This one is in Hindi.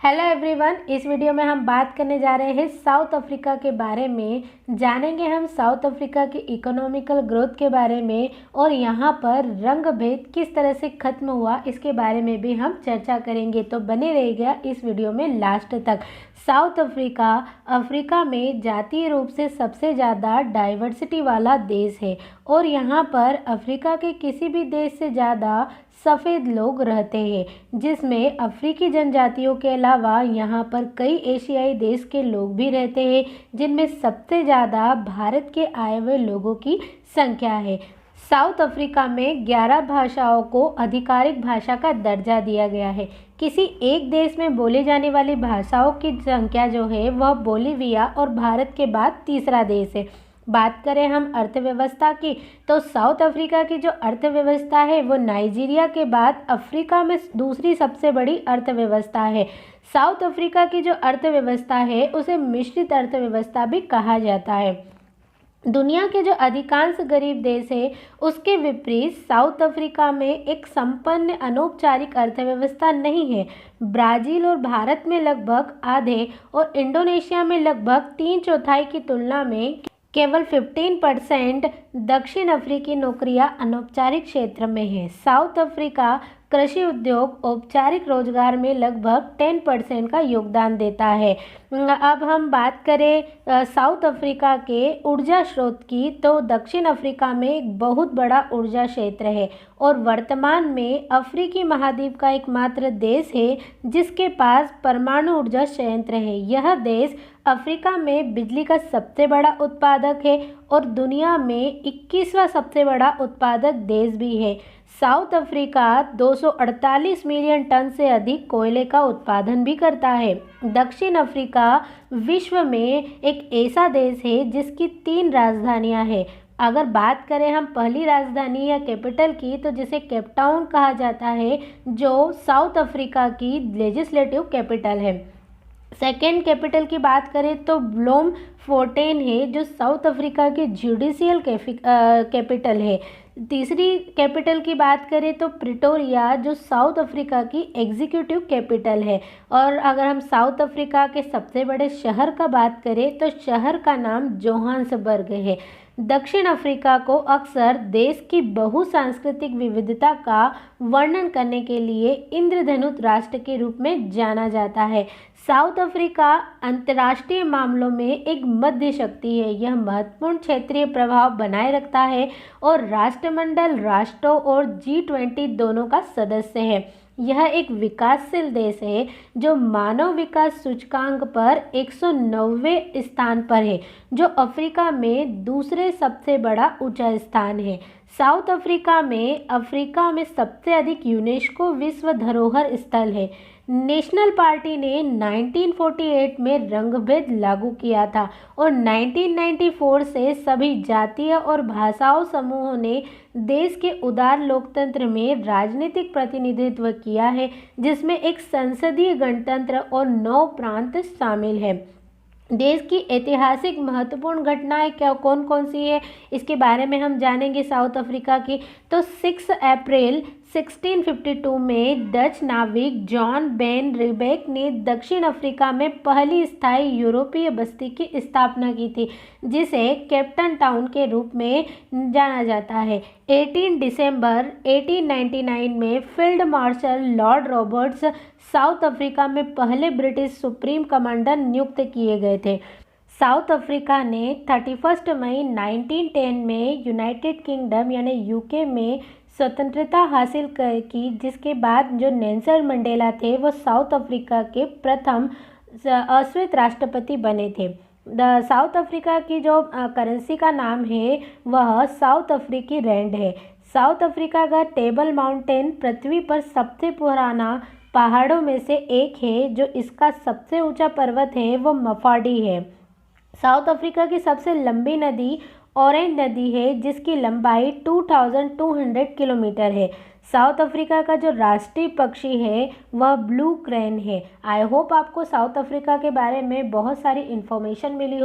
हेलो एवरीवन, इस वीडियो में हम बात करने जा रहे हैं साउथ अफ्रीका के बारे में। जानेंगे हम साउथ अफ्रीका की इकोनॉमिकल ग्रोथ के बारे में और यहाँ पर रंग भेद किस तरह से खत्म हुआ इसके बारे में भी हम चर्चा करेंगे। तो बने रहिएगा इस वीडियो में लास्ट तक। साउथ अफ्रीका अफ्रीका में जातीय रूप से सबसे ज़्यादा डाइवर्सिटी वाला देश है और यहाँ पर अफ्रीका के किसी भी देश से ज़्यादा सफ़ेद लोग रहते हैं, जिसमें अफ्रीकी जनजातियों के अलावा यहाँ पर कई एशियाई देश के लोग भी रहते हैं, जिनमें सबसे ज़्यादा भारत के आए हुए लोगों की संख्या है। साउथ अफ्रीका में 11 भाषाओं को आधिकारिक भाषा का दर्जा दिया गया है। किसी एक देश में बोली जाने वाली भाषाओं की संख्या जो है वह बोलीविया और भारत के बाद तीसरा देश है। बात करें हम अर्थव्यवस्था की, तो साउथ अफ्रीका की जो अर्थव्यवस्था है वो नाइजीरिया के बाद अफ्रीका में दूसरी सबसे बड़ी अर्थव्यवस्था है। साउथ अफ्रीका की जो अर्थव्यवस्था है उसे मिश्रित अर्थव्यवस्था भी कहा जाता है। दुनिया के जो अधिकांश गरीब देश है उसके विपरीत साउथ अफ्रीका में एक संपन्न अनौपचारिक अर्थव्यवस्था नहीं है। ब्राज़ील और भारत में लगभग आधे और इंडोनेशिया में लगभग 3/4 की तुलना में केवल 15% दक्षिण अफ्रीकी नौकरियां अनौपचारिक क्षेत्र में है। साउथ अफ्रीका कृषि उद्योग औपचारिक रोजगार में लगभग 10% का योगदान देता है। अब हम बात करें साउथ अफ्रीका के ऊर्जा स्रोत की, तो दक्षिण अफ्रीका में एक बहुत बड़ा ऊर्जा क्षेत्र है और वर्तमान में अफ्रीकी महाद्वीप का एकमात्र देश है जिसके पास परमाणु ऊर्जा संयंत्र है। यह देश अफ्रीका में बिजली का सबसे बड़ा उत्पादक है और दुनिया में 21वां सबसे बड़ा उत्पादक देश भी है। साउथ अफ्रीका 248 मिलियन टन से अधिक कोयले का उत्पादन भी करता है। दक्षिण अफ्रीका विश्व में एक ऐसा देश है जिसकी 3 राजधानियां हैं। अगर बात करें हम पहली राजधानी या कैपिटल की, तो जिसे केप टाउन कहा जाता है, जो साउथ अफ्रीका की लेजिस्लेटिव कैपिटल है। सेकेंड कैपिटल की बात करें तो ब्लोमफोंटेन है जो साउथ अफ्रीका की जुडिशियल कैपिटल है। तीसरी कैपिटल की बात करें तो प्रिटोरिया जो साउथ अफ्रीका की एग्जीक्यूटिव कैपिटल है। और अगर हम साउथ अफ्रीका के सबसे बड़े शहर का बात करें तो शहर का नाम जोहान्सबर्ग है। दक्षिण अफ्रीका को अक्सर देश की बहुसांस्कृतिक विविधता का वर्णन करने के लिए इंद्रधनुष राष्ट्र के रूप में जाना जाता है। साउथ अफ्रीका अंतर्राष्ट्रीय मामलों में एक मध्य शक्ति है। यह महत्वपूर्ण क्षेत्रीय प्रभाव बनाए रखता है और राष्ट्रमंडल राष्ट्रों और G20 दोनों का सदस्य है। यह एक विकासशील देश है जो मानव विकास सूचकांक पर 190वें स्थान पर है, जो अफ्रीका में दूसरे सबसे बड़ा ऊंचा स्थान है। साउथ अफ्रीका में सबसे अधिक यूनेस्को विश्व धरोहर स्थल है। नेशनल पार्टी ने 1948 में रंगभेद लागू किया था और 1994 से सभी जातीय और भाषाओं समूहों ने देश के उदार लोकतंत्र में राजनीतिक प्रतिनिधित्व किया है, जिसमें एक संसदीय गणतंत्र और 9 प्रांत शामिल है। देश की ऐतिहासिक महत्वपूर्ण घटनाएं क्या कौन कौन सी है इसके बारे में हम जानेंगे साउथ अफ्रीका की। तो 6 अप्रैल 1652 में डच नाविक जॉन बेन रिबेक ने दक्षिण अफ्रीका में पहली स्थायी यूरोपीय बस्ती की स्थापना की थी, जिसे कैप्टन टाउन के रूप में जाना जाता है। 18 दिसंबर 1899 में field marshal Lord Roberts south Africa में पहले ब्रिटिश सुप्रीम कमांडर नियुक्त किए गए थे। साउथ अफ्रीका ने 31 मई 1910 में यूनाइटेड किंगडम यानी यूके में स्वतंत्रता हासिल की, जिसके बाद जो नेल्सन मंडेला थे वो साउथ अफ्रीका के प्रथम अश्वेत राष्ट्रपति बने थे। साउथ अफ्रीका की जो करेंसी का नाम है वह साउथ अफ्रीकी रैंड है। साउथ अफ्रीका का टेबल माउंटेन पृथ्वी पर सबसे पुराना पहाड़ों में से एक है। जो इसका सबसे ऊंचा पर्वत है वो मफाडी है। साउथ अफ्रीका की सबसे लंबी नदी ऑरेंज नदी है, जिसकी लंबाई 2200 किलोमीटर है। साउथ अफ्रीका का जो राष्ट्रीय पक्षी है वह ब्लू क्रेन है। आई होप आपको साउथ अफ्रीका के बारे में बहुत सारी इन्फॉर्मेशन मिली हो।